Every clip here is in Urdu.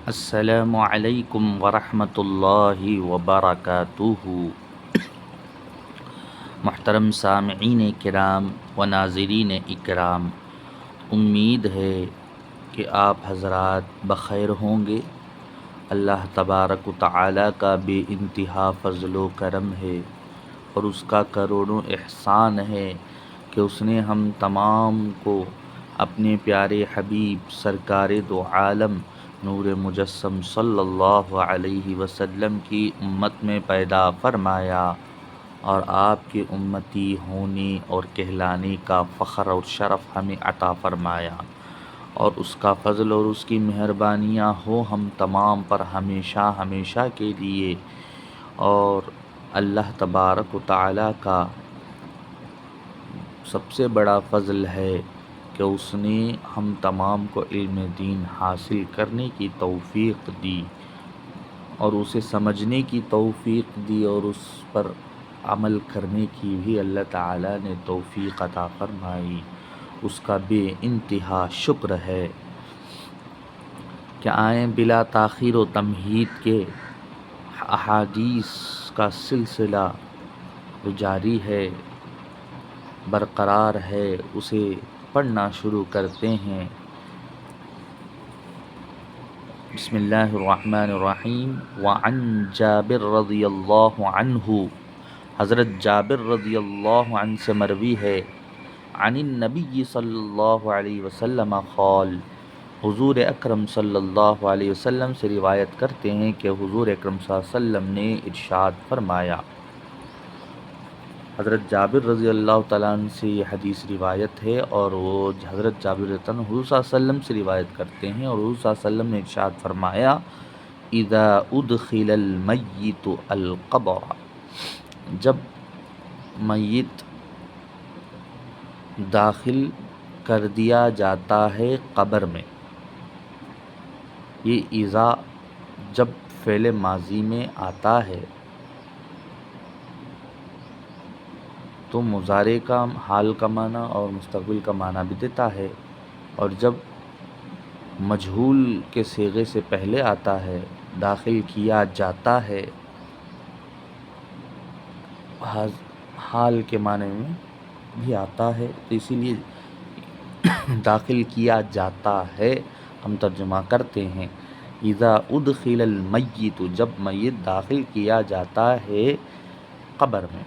السلام علیکم ورحمۃ اللہ وبرکاتہ۔ محترم سامعین کرام و ناظرین اکرام، امید ہے کہ آپ حضرات بخیر ہوں گے۔ اللہ تبارک و تعالیٰ کا بے انتہا فضل و کرم ہے اور اس کا کروڑوں احسان ہے کہ اس نے ہم تمام کو اپنے پیارے حبیب سرکار دو عالم نور مجسم صلی اللہ علیہ وسلم کی امت میں پیدا فرمایا اور آپ کے امتی ہونے اور کہلانے کا فخر اور شرف ہمیں عطا فرمایا، اور اس کا فضل اور اس کی مہربانیاں ہو ہم تمام پر ہمیشہ ہمیشہ کے لیے۔ اور اللہ تبارک و تعالیٰ کا سب سے بڑا فضل ہے کہ اس نے ہم تمام کو علم دین حاصل کرنے کی توفیق دی اور اسے سمجھنے کی توفیق دی، اور اس پر عمل کرنے کی بھی اللہ تعالیٰ نے توفیق عطا فرمائی۔ اس کا بے انتہا شکر ہے کہ آئیں بلا تاخیر و تمہید کے احادیث کا سلسلہ جو جاری ہے، برقرار ہے، اسے پڑھنا شروع کرتے ہیں۔ بسم اللہ الرحمن الرحیم۔ وعن جابر رضی اللہ عنہ، حضرت جابر رضی اللہ عنہ سے مروی ہے، عن النبی صلی اللہ علیہ وسلم قال، حضور اکرم صلی اللہ علیہ وسلم سے روایت کرتے ہیں کہ حضور اکرم صلی اللہ علیہ وسلم نے ارشاد فرمایا۔ حضرت جابر رضی اللہ تعالیٰ عنہ سے یہ حدیث روایت ہے، اور وہ حضرت جابر رضی اللہ عنہ حضور صلی اللہ علیہ وسلم سے روایت کرتے ہیں، اور حضور صلی اللہ علیہ وسلم نے ارشاد فرمایا، اذا ادخل المیت القبر، جب میت داخل کر دیا جاتا ہے قبر میں۔ یہ اذا جب فعل ماضی میں آتا ہے تو مضارع کا حال کا معنی اور مستقبل کا معنی بھی دیتا ہے، اور جب مجہول کے صیغے سے پہلے آتا ہے داخل کیا جاتا ہے، حال کے معنی میں بھی آتا ہے، تو اسی لیے داخل کیا جاتا ہے ہم ترجمہ کرتے ہیں۔ اذا ادخل المیت، جب میت داخل کیا جاتا ہے قبر میں،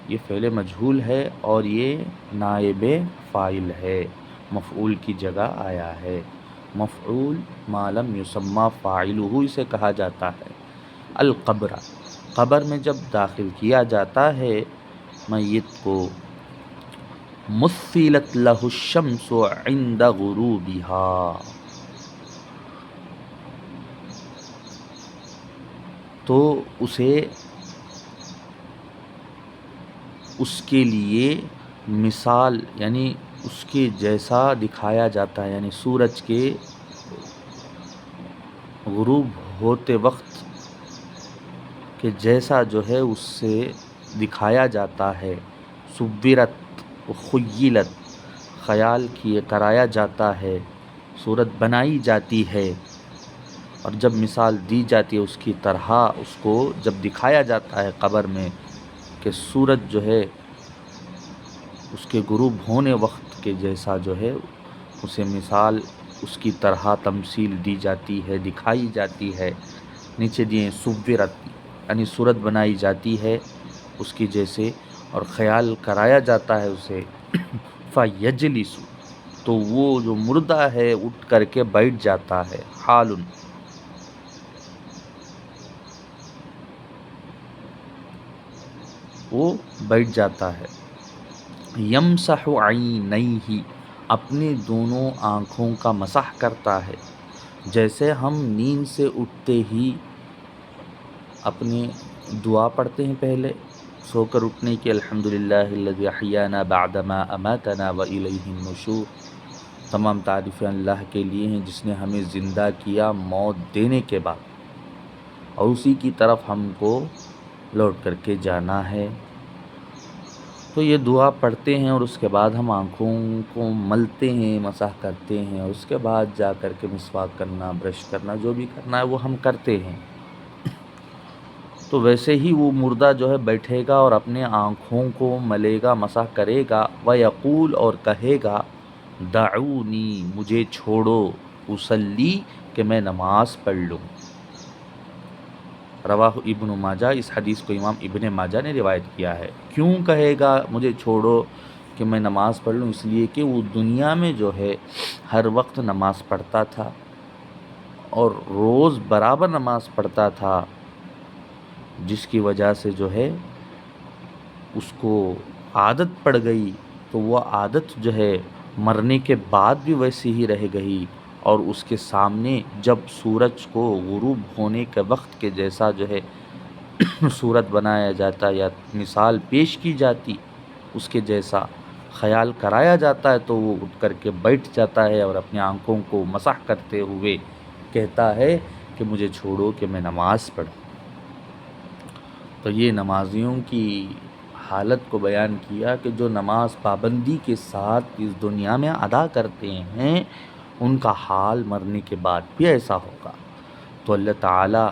یہ فعل مجہول ہے اور یہ نائب فاعل ہے، مفعول کی جگہ آیا ہے۔ مفعول ما لم یسمى فاعلہ اسے کہا جاتا ہے۔ القبر، قبر میں جب داخل کیا جاتا ہے میت کو، مثلت لہ الشمس عند غروبها، تو اسے اس کے لیے مثال یعنی اس کے جیسا دکھایا جاتا ہے، یعنی سورج کے غروب ہوتے وقت کے جیسا جو ہے اس سے دکھایا جاتا ہے۔ صورت خیلت، خیال کیے کرایا جاتا ہے، صورت بنائی جاتی ہے، اور جب مثال دی جاتی ہے اس کی طرح، اس کو جب دکھایا جاتا ہے قبر میں کہ سورج جو ہے اس کے غروب ہونے وقت کے جیسا جو ہے، اسے مثال اس کی طرح تمثیل دی جاتی ہے، دکھائی جاتی ہے۔ نیچے دیے صورت یعنی صورت بنائی جاتی ہے اس کی جیسے، اور خیال کرایا جاتا ہے اسے۔ فیجلس، تو وہ جو مردہ ہے اٹھ کر کے بیٹھ جاتا ہے۔ حال، وہ بیٹھ جاتا ہے۔ یمسح عینیہ، اپنی دونوں آنکھوں کا مسح کرتا ہے، جیسے ہم نیند سے اٹھتے ہی اپنی دعا پڑھتے ہیں پہلے سو کر اٹھنے کی، الحمدللہ الذی احیانا بعدما اماتنا والیہ النشور، تمام تعریفیں اللہ کے لیے ہیں جس نے ہمیں زندہ کیا موت دینے کے بعد، اور اسی کی طرف ہم کو لوٹ کر کے جانا ہے۔ تو یہ دعا پڑھتے ہیں اور اس کے بعد ہم آنکھوں کو ملتے ہیں، مسح کرتے ہیں، اور اس کے بعد جا کر کے مسواک کرنا، برش کرنا، جو بھی کرنا ہے وہ ہم کرتے ہیں۔ تو ویسے ہی وہ مردہ جو ہے بیٹھے گا اور اپنے آنکھوں کو ملے گا، مسح کرے گا، وَيَقُول اور کہے گا دعونی مجھے چھوڑو، اصلی کہ میں نماز پڑھ لوں۔ رواہ ابن ماجہ، اس حدیث کو امام ابن ماجہ نے روایت کیا ہے۔ کیوں کہے گا مجھے چھوڑو کہ میں نماز پڑھ لوں؟ اس لیے کہ وہ دنیا میں جو ہے ہر وقت نماز پڑھتا تھا اور روز برابر نماز پڑھتا تھا، جس کی وجہ سے جو ہے اس کو عادت پڑ گئی، تو وہ عادت جو ہے مرنے کے بعد بھی ویسی ہی رہ گئی، اور اس کے سامنے جب سورج کو غروب ہونے کے وقت کے جیسا جو ہے صورت بنایا جاتا یا مثال پیش کی جاتی، اس کے جیسا خیال کرایا جاتا ہے، تو وہ اٹھ کر کے بیٹھ جاتا ہے اور اپنی آنکھوں کو مسح کرتے ہوئے کہتا ہے کہ مجھے چھوڑو کہ میں نماز پڑھوں۔ تو یہ نمازیوں کی حالت کو بیان کیا کہ جو نماز پابندی کے ساتھ اس دنیا میں ادا کرتے ہیں، ان کا حال مرنے کے بعد بھی ایسا ہوگا۔ تو اللہ تعالی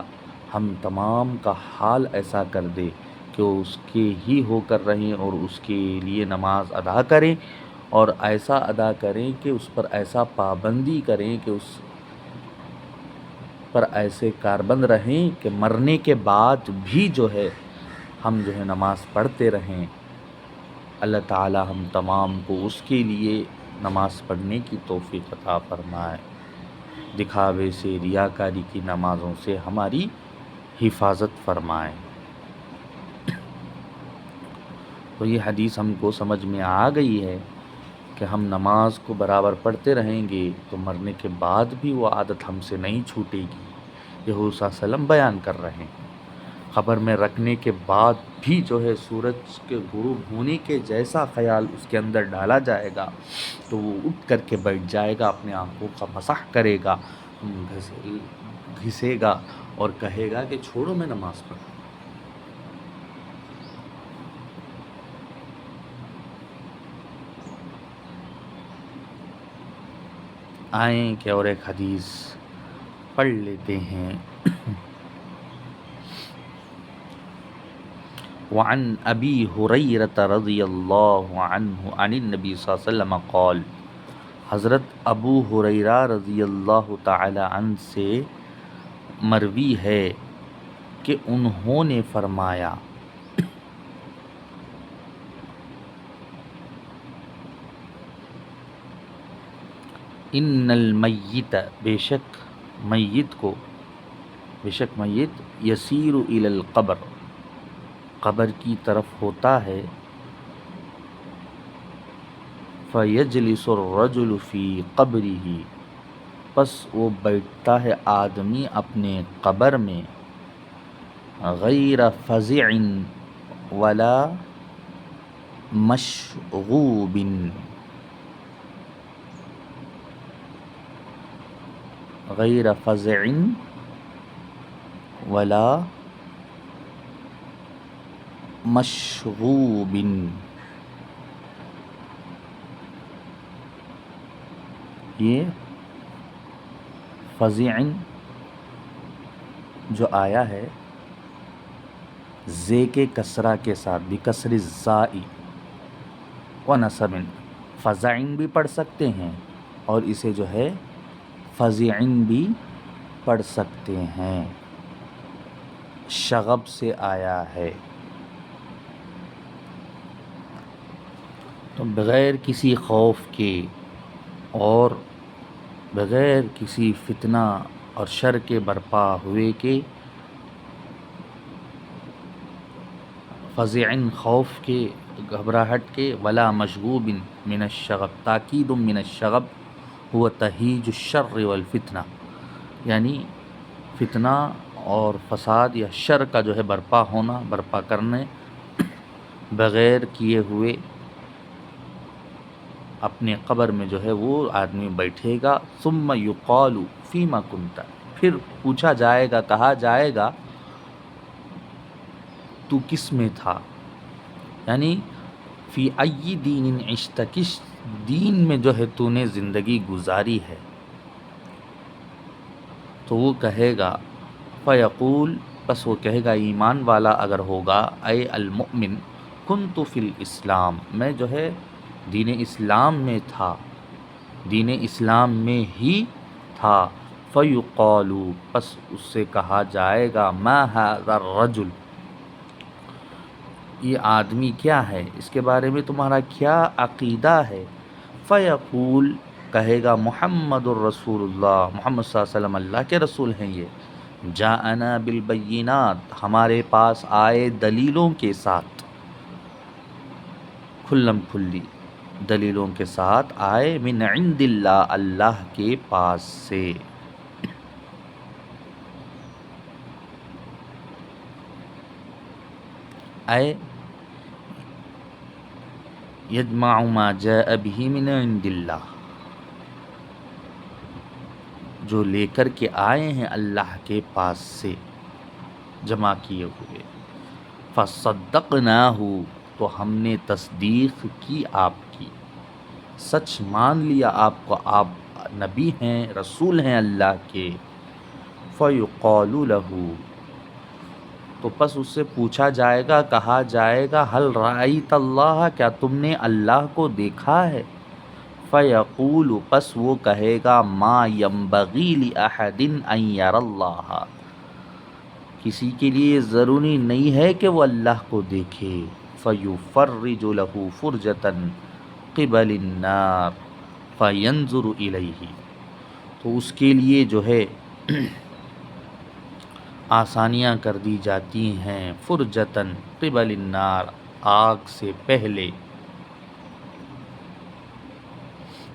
ہم تمام کا حال ایسا کر دے کہ اس کے ہی ہو کر رہیں اور اس کے لیے نماز ادا کریں، اور ایسا ادا کریں کہ اس پر ایسا پابندی کریں کہ اس پر ایسے کاربند رہیں کہ مرنے کے بعد بھی جو ہے ہم جو ہے نماز پڑھتے رہیں۔ اللہ تعالی ہم تمام کو اس کے لیے نماز پڑھنے کی توفیق عطا فرمائے، دکھاوے سے، ریاکاری کی نمازوں سے ہماری حفاظت فرمائے۔ تو یہ حدیث ہم کو سمجھ میں آ گئی ہے کہ ہم نماز کو برابر پڑھتے رہیں گے تو مرنے کے بعد بھی وہ عادت ہم سے نہیں چھوٹے گی۔ یہ حضور صلی اللہ علیہ وسلم بیان کر رہے ہیں۔ قبر میں رکھنے کے بعد بھی جو ہے سورج کے غروب ہونے کے جیسا خیال اس کے اندر ڈالا جائے گا، تو وہ اٹھ کر کے بیٹھ جائے گا، اپنے آنکھوں کا مسح کرے گا، گھسے گا اور کہے گا کہ چھوڑو میں نماز پڑھوں۔ آئیں کہ اور ایک حدیث پڑھ لیتے ہیں۔ وعن ابی ہریرہ رضی اللہ عنہ عن النبی صلی اللہ علیہ وسلم قال، حضرت ابو ہریرہ رضی اللہ تعالی عنہ سے مروی ہے کہ انہوں نے فرمایا، ان المیت بے شک میت یسیر الی القبر قبر کی طرف ہوتا ہے، فیجلس الرجل فی قبرہ پس وہ بیٹھتا ہے آدمی اپنے قبر میں، غیر فزع ولا مشغوب غیر فزع ولا مشغوب۔ یہ فزع جو آیا ہے زے کے کسرہ کے ساتھ، بکسر الزائی و نصب، فزعن بھی پڑھ سکتے ہیں اور اسے جو ہے فزعن بھی پڑھ سکتے ہیں، شغب سے آیا ہے۔ تو بغیر کسی خوف کے اور بغیر کسی فتنہ اور شر کے برپا ہوئے کے، فزعن خوف کے، گھبراہٹ کے، ولا مشغوب من الشغب تاکید من الشغب هو تہیج الشر والفتنہ، یعنی فتنہ اور فساد یا شر کا جو ہے برپا ہونا، برپا کرنے بغیر کیے ہوئے اپنے قبر میں جو ہے وہ آدمی بیٹھے گا، ثم یقال فیما کنت، پھر پوچھا جائے گا، کہا جائے گا تو کس میں تھا، یعنی فی ای دین عشت، کس دین میں جو ہے تو نے زندگی گزاری ہے؟ تو وہ کہے گا فیقول، بس وہ کہے گا ایمان والا اگر ہوگا، اے المؤمن کنت فی الاسلام، میں جو ہے دین اسلام میں تھا، دین اسلام میں ہی تھا۔ فیقال، پس اس سے کہا جائے گا ما ھذا الرجل، یہ آدمی کیا ہے، اس کے بارے میں تمہارا کیا عقیدہ ہے؟ فیقول، کہے گا محمد الرسول اللہ، محمد صلی اللہ علیہ وسلم اللہ کے رسول ہیں یہ، جاءنا بالبینات، ہمارے پاس آئے دلیلوں کے ساتھ، کھلم کھلی دلیلوں کے ساتھ آئے، من عند اللہ، اللہ کے پاس سے۔ اے یجمع ما جاء به من عند اللہ، جو لے کر کے آئے ہیں اللہ کے پاس سے، جمع کیے ہوئے۔ فصدقناہ، تو ہم نے تصدیق کی آپ کی، سچ مان لیا آپ کو، آپ نبی ہیں، رسول ہیں اللہ کے۔ فیقال لہ، تو پس اس سے پوچھا جائے گا، کہا جائے گا، هل رأیت اللہ، کیا تم نے اللہ کو دیکھا ہے؟ فیقول، پس وہ کہے گا، ما ینبغی لأحد ان یری اللہ، کسی کے لیے ضروری نہیں ہے کہ وہ اللہ کو دیکھے۔ فیفرج لہ فرجۃ قبل النار فینظر الیہ، تو اس کے لیے جو ہے آسانیاں کر دی جاتی ہیں، فرجتاً قبل النار، آگ سے پہلے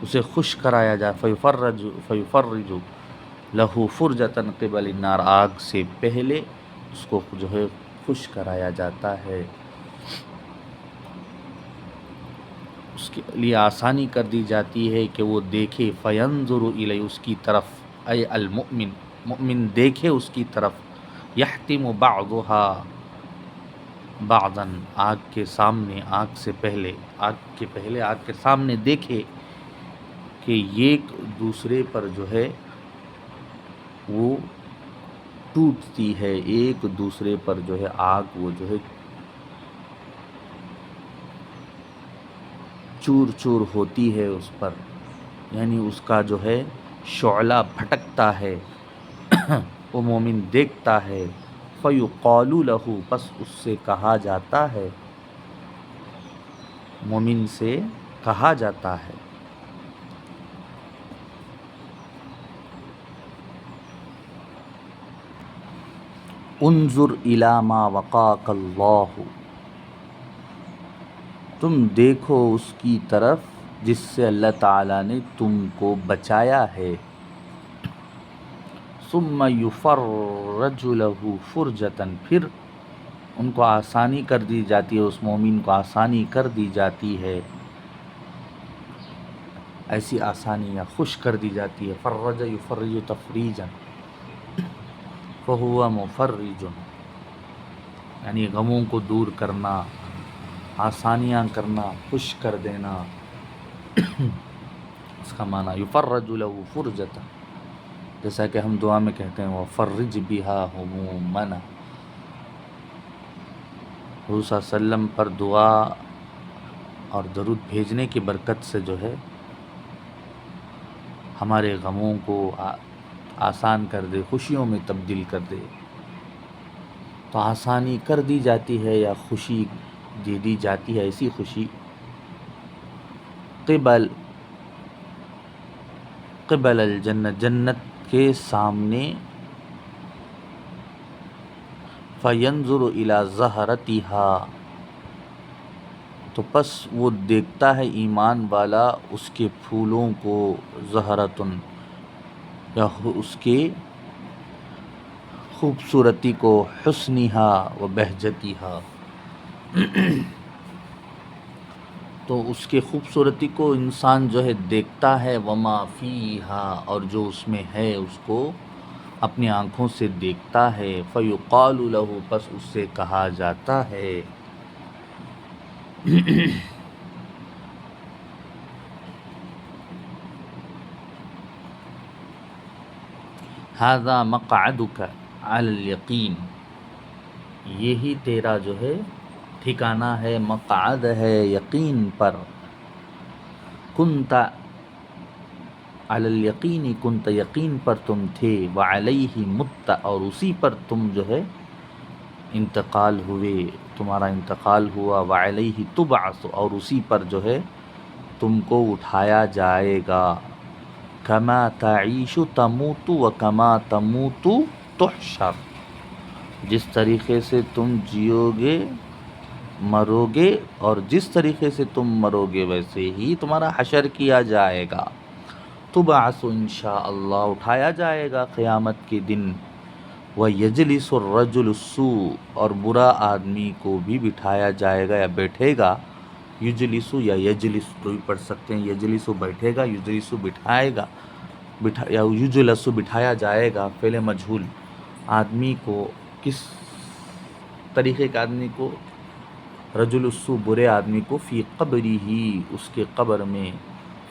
اسے خوش کرایا جائے، فیفرج لہو فرجتاً قبل النار، آگ سے پہلے اس کو جو ہے خوش کرایا جاتا ہے، اس کے لیے آسانی کر دی جاتی ہے کہ وہ دیکھے، فینظر الیہ، اس کی طرف، اے المؤمن، مؤمن دیکھے اس کی طرف، یحتم بعضها بعضاً، آگ کے سامنے، آگ سے پہلے، آگ کے پہلے، آگ کے سامنے دیکھے کہ ایک دوسرے پر جو ہے وہ ٹوٹتی ہے، ایک دوسرے پر جو ہے آگ وہ جو ہے چور چور ہوتی ہے اس پر، یعنی اس کا جو ہے شعلہ پھٹکتا ہے، وہ مومن دیکھتا ہے۔ فیقال لہ، پس اس سے کہا جاتا ہے، مومن سے کہا جاتا ہے، انظر الی ما وقاک اللہ، تم دیکھو اس کی طرف جس سے اللہ تعالیٰ نے تم کو بچایا ہے۔ ثم یفرج لہ فرجۃ، پھر ان کو آسانی کر دی جاتی ہے، اس مومن کو آسانی کر دی جاتی ہے، ایسی آسانیاں خوش کر دی جاتی ہے، فرج یفرج تفریجا فہو مفرج، یعنی غموں کو دور کرنا، آسانیاں کرنا، خوش کر دینا، اس کا معنی یفرج لہ فرجۃ، جیسا کہ ہم دعا میں کہتے ہیں وَفَرِّجْ بِهَا هُمُومَنَا، حضور صلی اللہ علیہ وسلم پر دعا اور درود بھیجنے کی برکت سے جو ہے ہمارے غموں کو آسان کر دے، خوشیوں میں تبدیل کر دے، تو آسانی کر دی جاتی ہے یا خوشی دے دی جاتی ہے، ایسی خوشی قبل الجنت، جنت کے سامنے، فینظر الی زہرتها، تو پس وہ دیکھتا ہے ایمان والا اس کے پھولوں کو، زہرتن، یا اس کے خوبصورتی کو، حسنھا و بہجتھا، تو اس کے خوبصورتی کو انسان جو ہے دیکھتا ہے، وما فیھا، اور جو اس میں ہے اس کو اپنی آنکھوں سے دیکھتا ہے، فیقال لہ، پس اس سے کہا جاتا ہے، ھذا مقعدک علی الیقین، یہی تیرا جو ہے ٹھکانہ ہے، مقعد ہے یقین پر، کنت علی الیقین، کنت یقین پر تم تھے، وعلیہ مت، اور اسی پر تم جو ہے انتقال ہوئے، تمہارا انتقال ہوا، وعلیہ تبعث، اور اسی پر جو ہے تم کو اٹھایا جائے گا، کما تعیش تموت و کما تموت تحشر، جس طریقے سے تم جیو گے مرو گے، اور جس طریقے سے تم مرو گے ویسے ہی تمہارا حشر کیا جائے گا، تبعث انشاءاللہ، اٹھایا جائے گا قیامت کے دن، وَيَجْلِسُ الرَّجُلُ السُّوءَ، اور برا آدمی کو بھی بٹھایا جائے گا یا بیٹھے گا، یجلسو یا یجلس تو بھی پڑھ سکتے ہیں، یجلسو بیٹھے گا، یجلسو بٹھائے گا، یا یجلسو بٹھایا جائے گا، فعل مجہول، آدمی کو کس طریقے کا آدمی کو، رجل السوء برے آدمی کو، فی قبری ہی اس کے قبر میں،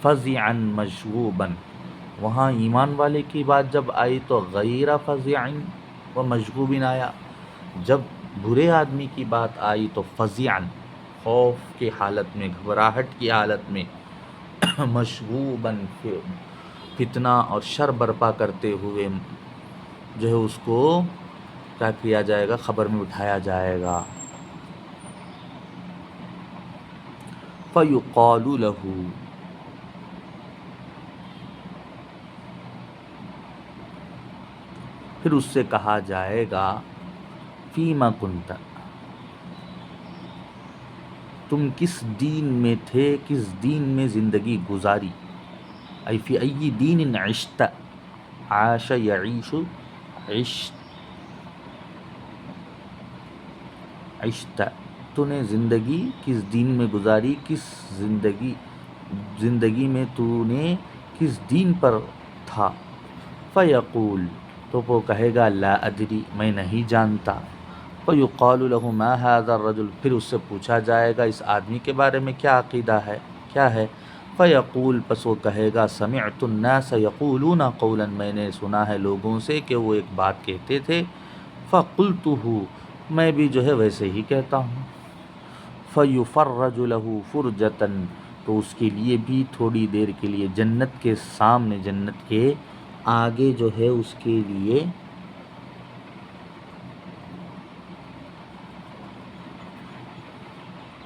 فزعا مشغوبا، وہاں ایمان والے کی بات جب آئی تو غیر فزع و مشغوب آیا، جب برے آدمی کی بات آئی تو فزعا خوف کی حالت میں، گھبراہٹ کی حالت میں، مشغوبا فتنہ اور شر برپا کرتے ہوئے جو ہے اس کو کیا کیا جائے گا، خبر میں اٹھایا جائے گا، فَيُقَالُ لَهُ، پھر اس سے کہا جائے گا، فِيمَ كُنْتَ، تم کس دین میں تھے، کس دین میں زندگی گزاری، ای فی ای دین عشت، عاش یعیش، عشت، تو نے زندگی کس دین میں گزاری، کس زندگی میں تو نے کس دین پر تھا، فیقول، تو وہ کہے گا، لا ادری، میں نہیں جانتا، فیقال له ما هذا الرجل، پھر اس سے پوچھا جائے گا اس آدمی کے بارے میں کیا عقیدہ ہے، کیا ہے، فیقول، پس وہ کہے گا، سمعت الناس یقولون قولا، میں نے سنا ہے لوگوں سے کہ وہ ایک بات کہتے تھے، فقلتہ، میں بھی جو ہے ویسے ہی کہتا ہوں، فیفرج له فرجۃ، تو اس کے لیے بھی تھوڑی دیر کے لیے جنت کے سامنے، جنت کے آگے جو ہے اس کے لیے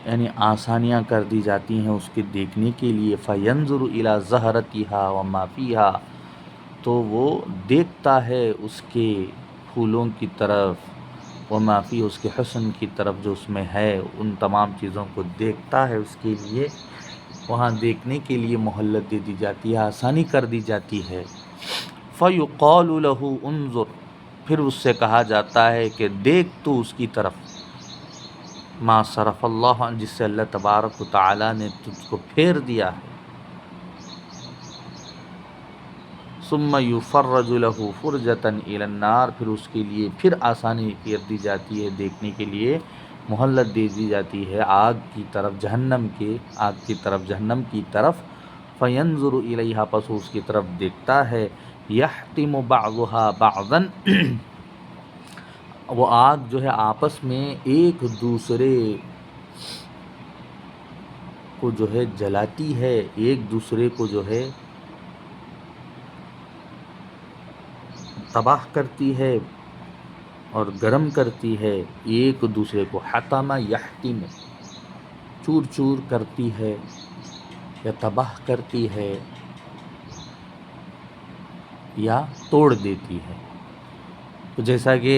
یعنی آسانیاں کر دی جاتی ہیں اس کے دیکھنے کے لیے، فینظر الی زہرتها وما فیها، تو وہ دیکھتا ہے اس کے پھولوں کی طرف، وما فیہ، اس کے حسن کی طرف جو اس میں ہے، ان تمام چیزوں کو دیکھتا ہے، اس کے لیے وہاں دیکھنے کے لیے مہلت دے دی جاتی ہے، آسانی کر دی جاتی ہے، فیقال له انظر، پھر اس سے کہا جاتا ہے کہ دیکھ تو اس کی طرف، ما صرف اللہ عنہ، جس سے اللہ تبارک و تعالی نے تجھ کو پھیر دیا ہے، ثم یفرج له فرجۃ الی النار، پھر اس کے لیے پھر آسانی کر دی جاتی ہے، دیکھنے کے لیے مہلت دے دی جاتی ہے آگ کی طرف، جہنم کے آگ کی طرف، جہنم کی طرف، فینظر الیہا، پس اس کی طرف دیکھتا ہے، یحتم بعضها بعضا، وہ آگ جو ہے آپس میں ایک دوسرے کو جو ہے جلاتی ہے، ایک دوسرے کو جو ہے تباہ کرتی ہے اور گرم کرتی ہے، ایک دوسرے کو، حتم یحتم، چور چور کرتی ہے یا تباہ کرتی ہے یا توڑ دیتی ہے، تو جیسا کہ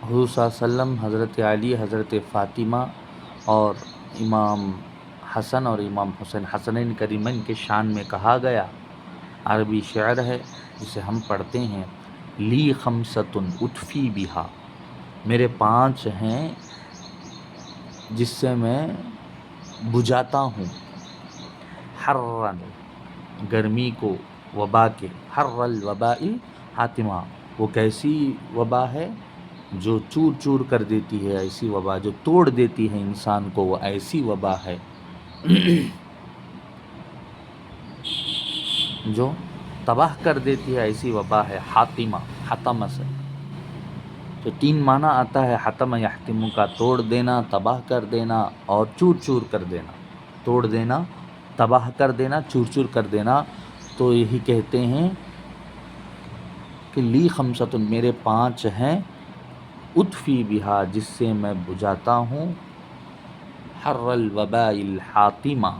حضور صلی اللہ علیہ وسلم، حضرت علی، حضرت فاطمہ اور امام حسن اور امام حسین، حسنین کریمین کے شان میں کہا گیا، عربی شعر ہے جسے ہم پڑھتے ہیں، لی خمسۃ اطفی بہا، میرے 5 ہیں جس سے میں بجھاتا ہوں، حرًا، گرمی کو، وبا کے، حر الوباء حاتمہ، وہ کیسی وبا ہے جو چور چور کر دیتی ہے، ایسی وبا جو توڑ دیتی ہے انسان کو، وہ ایسی وبا ہے جو تباہ کر دیتی ہے، ایسی وبا ہے حاتمہ، حتم سے تو 3 معنی آتا ہے حتم یحتم کا، توڑ دینا، تباہ کر دینا اور چور چور کر دینا۔ توڑ دینا، تباہ کر دینا، چور چور کر دینا۔ تو یہی کہتے ہیں کہ لی خمسۃ، میرے 5 ہیں، اطفی بہا، جس سے میں بجھاتا ہوں، حر الوباء الحاتمہ،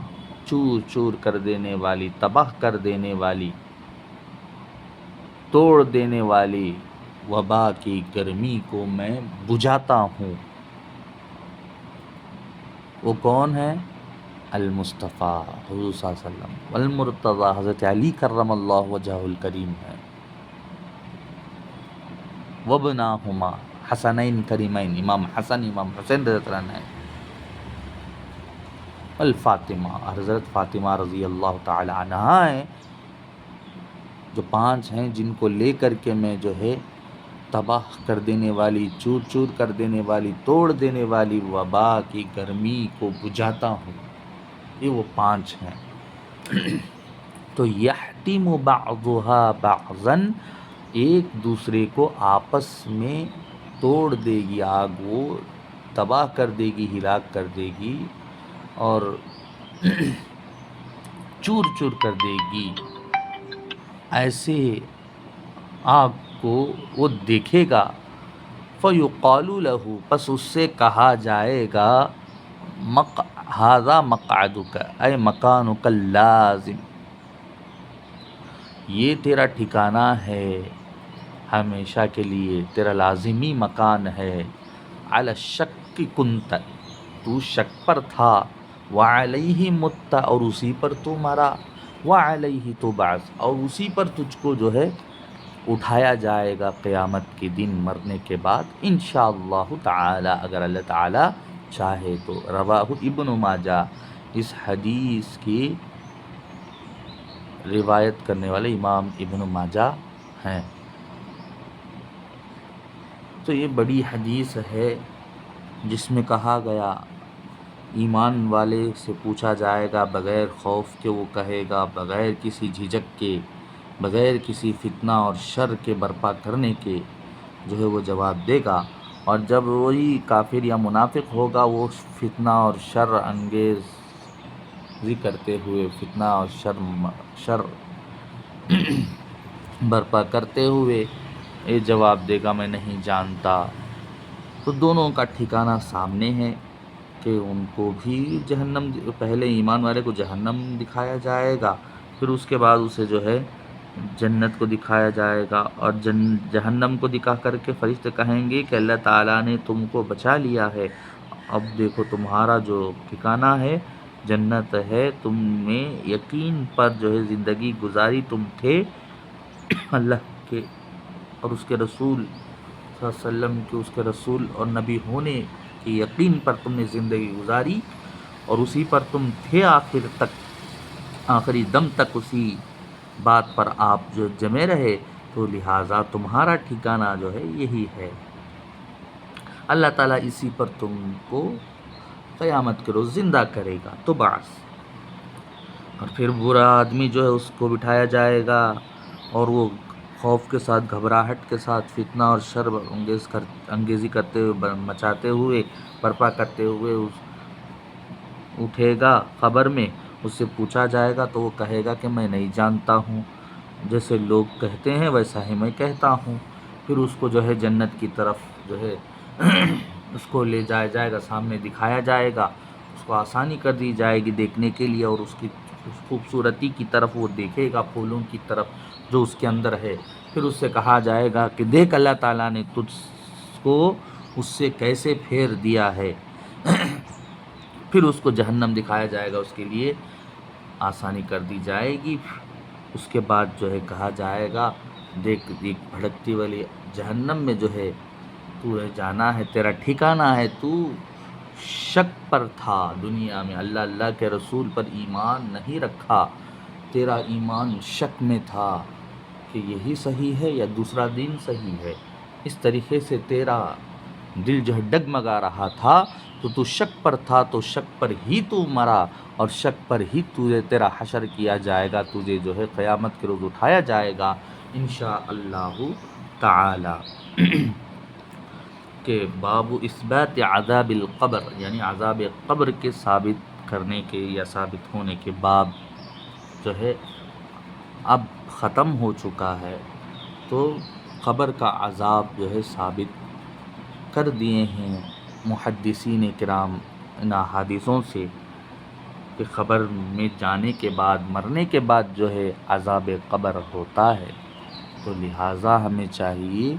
چور چور کر دینے والی، تباہ کر دینے والی، توڑ دینے والی وبا کی گرمی کو میں بجھاتا ہوں۔ وہ کون ہے؟ المصطفیٰ حضور صلی اللہ علیہ وسلم، والمرتضیٰ حضرت علی کرم اللہ وجہہ الکریم ہے، وابناہما حسنین کریمین، امام حسن امام حسین رضی اللہ عنہ، الفاطمہ حضرت فاطمہ رضی اللہ تعالی عنہا ہیں، جو 5 ہیں جن کو لے کر کے میں جو ہے تباہ کر دینے والی، چور چور کر دینے والی، توڑ دینے والی وبا کی گرمی کو بجھاتا ہوں۔ یہ وہ 5 ہیں۔ تو یحتم بعضها بعضا، ایک دوسرے کو آپس میں توڑ دے گی آگ، وہ تباہ کر دے گی، ہلاک کر دے گی اور چور چور کر دے گی۔ ایسے آگ کو وہ دیکھے گا، فَيُقَالُ لَهُ، پس اس سے کہا جائے گا، هَذَا مَقْعَدُكَ اے مکانُكَ اللازم، یہ تیرا ٹھکانہ ہے ہمیشہ کے لیے، تیرا لازمی مکان ہے، علی الشک کنت، تو شک پر تھا، وعلیہ مت، اور اسی پر تو مرا، وعلیہ تبعث، اور اسی پر تجھ کو جو ہے اٹھایا جائے گا قیامت کے دن، مرنے کے بعد انشاءاللہ تعالی، اگر اللہ تعالی چاہے تو۔ رواہ ابن ماجہ، اس حدیث کی روایت کرنے والے امام ابن ماجہ ہیں۔ تو یہ بڑی حدیث ہے جس میں کہا گیا ایمان والے سے پوچھا جائے گا بغیر خوف کے، وہ کہے گا بغیر کسی جھجک کے، بغیر کسی فتنہ اور شر کے برپا کرنے کے جو ہے وہ جواب دے گا، اور جب وہی کافر یا منافق ہوگا وہ فتنہ اور شر انگیزی کرتے ہوئے، فتنہ اور شر برپا کرتے ہوئے یہ جواب دے گا میں نہیں جانتا۔ تو دونوں کا ٹھکانہ سامنے ہے کہ ان کو بھی جہنم، پہلے ایمان والے کو جہنم دکھایا جائے گا، پھر اس کے بعد اسے جو ہے جنت کو دکھایا جائے گا، اور جہنم کو دکھا کر کے فرشتے کہیں گے کہ اللہ تعالیٰ نے تم کو بچا لیا ہے، اب دیکھو تمہارا جو ٹھکانہ ہے جنت ہے، تم نے یقین پر جو ہے زندگی گزاری، تم تھے اللہ کے اور اس کے رسول صلی اللہ علیہ وسلم کے، اس کے رسول اور نبی ہونے کی یقین پر تم نے زندگی گزاری، اور اسی پر تم تھے آخر تک، آخری دم تک اسی بات پر آپ جو جمے رہے، تو لہٰذا تمہارا ٹھکانہ جو ہے یہی ہے۔ اللہ تعالیٰ اسی پر تم کو قیامت کے روز زندہ کرے گا، تو بعث، اور پھر برا آدمی جو ہے اس کو بٹھایا جائے گا، اور وہ خوف کے ساتھ، گھبراہٹ کے ساتھ، فتنہ اور شر انگیزی کرتے ہوئے، مچاتے ہوئے، برپا کرتے ہوئے اٹھے گا قبر میں، اس سے پوچھا جائے گا تو وہ کہے گا کہ میں نہیں جانتا ہوں، جیسے لوگ کہتے ہیں ویسا ہی میں کہتا ہوں۔ پھر اس کو جو ہے جنت کی طرف جو ہے اس کو لے جایا جائے گا، سامنے دکھایا جائے گا، اس کو آسانی کر دی جائے گی دیکھنے کے لیے، اور اس کی خوبصورتی کی طرف وہ دیکھے گا، پھولوں کی طرف جو اس کے اندر ہے۔ پھر اس سے کہا جائے گا کہ دیکھ اللہ تعالیٰ نے تجھ کو اس سے کیسے پھیر دیا ہے۔ پھر اس کو جہنم دکھایا جائے گا، اس کے لیے آسانی کر دی جائے گی۔ اس کے بعد جو ہے کہا جائے گا دیکھ دیکھ بھڑکتی والی جہنم میں جو ہے تو جانا ہے، تیرا ٹھکانہ ہے، تو شک پر تھا دنیا میں، اللہ اللہ کے رسول پر ایمان نہیں رکھا، تیرا ایمان شک میں تھا کہ یہی صحیح ہے یا دوسرا دین صحیح ہے، اس طریقے سے تیرا دل جو ہے ڈگمگا رہا تھا تو شک پر تھا، تو شک پر ہی تو مرا، اور شک پر ہی تیرا حشر کیا جائے گا، تجھے جو ہے قیامت کے روز اٹھایا جائے گا انشاءاللہ تعالی۔ کہ باب اثبات عذاب القبر، یعنی عذاب قبر کے ثابت کرنے کے یا ثابت ہونے کے باب جو ہے اب ختم ہو چکا ہے، تو قبر کا عذاب جو ہے ثابت کر دیے ہیں محدثین کرام ان احادیثوں سے کہ قبر میں جانے کے بعد، مرنے کے بعد جو ہے عذاب قبر ہوتا ہے۔ تو لہٰذا ہمیں چاہیے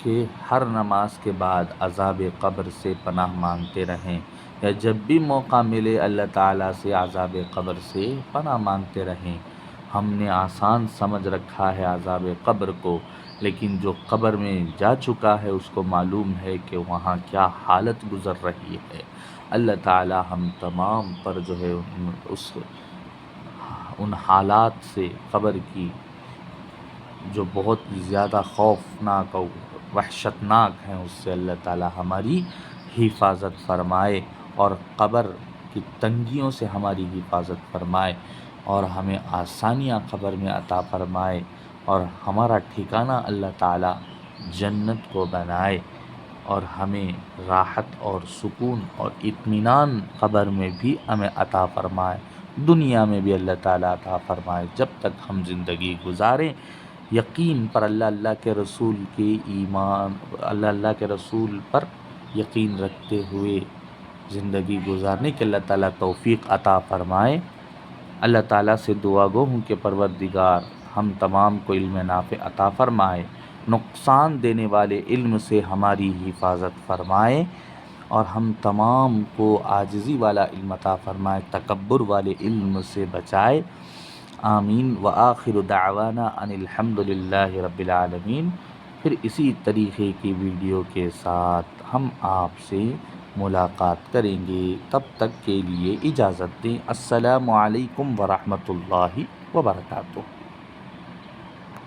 کہ ہر نماز کے بعد عذاب قبر سے پناہ مانگتے رہیں، یا جب بھی موقع ملے اللہ تعالیٰ سے عذاب قبر سے پناہ مانگتے رہیں۔ ہم نے آسان سمجھ رکھا ہے عذاب قبر کو، لیکن جو قبر میں جا چکا ہے اس کو معلوم ہے کہ وہاں کیا حالت گزر رہی ہے۔ اللہ تعالیٰ ہم تمام پر جو ہے ان حالات سے، قبر کی جو بہت زیادہ خوفناک اور وحشتناک ہیں، اس سے اللہ تعالیٰ ہماری حفاظت فرمائے، اور قبر کی تنگیوں سے ہماری حفاظت فرمائے، اور ہمیں آسانیاں قبر میں عطا فرمائے، اور ہمارا ٹھکانہ اللہ تعالیٰ جنت کو بنائے، اور ہمیں راحت اور سکون اور اطمینان قبر میں بھی ہمیں عطا فرمائے، دنیا میں بھی اللہ تعالیٰ عطا فرمائے۔ جب تک ہم زندگی گزاریں یقین پر اللہ کے رسول کے ایمان، اللہ کے رسول پر یقین رکھتے ہوئے زندگی گزارنے کے اللہ تعالیٰ توفیق عطا فرمائے۔ اللہ تعالیٰ سے دعا گو ہوں کہ پروردگار ہم تمام کو علم نافع عطا فرمائے، نقصان دینے والے علم سے ہماری حفاظت فرمائے، اور ہم تمام کو عاجزی والا علم عطا فرمائے، تکبر والے علم سے بچائے، آمین۔ وآخر دعوانا ان الحمد للہ رب العالمین۔ پھر اسی طریقے کی ویڈیو کے ساتھ ہم آپ سے ملاقات کریں گے، تب تک کے لیے اجازت دیں۔ السلام علیکم ورحمۃ اللہ وبرکاتہ۔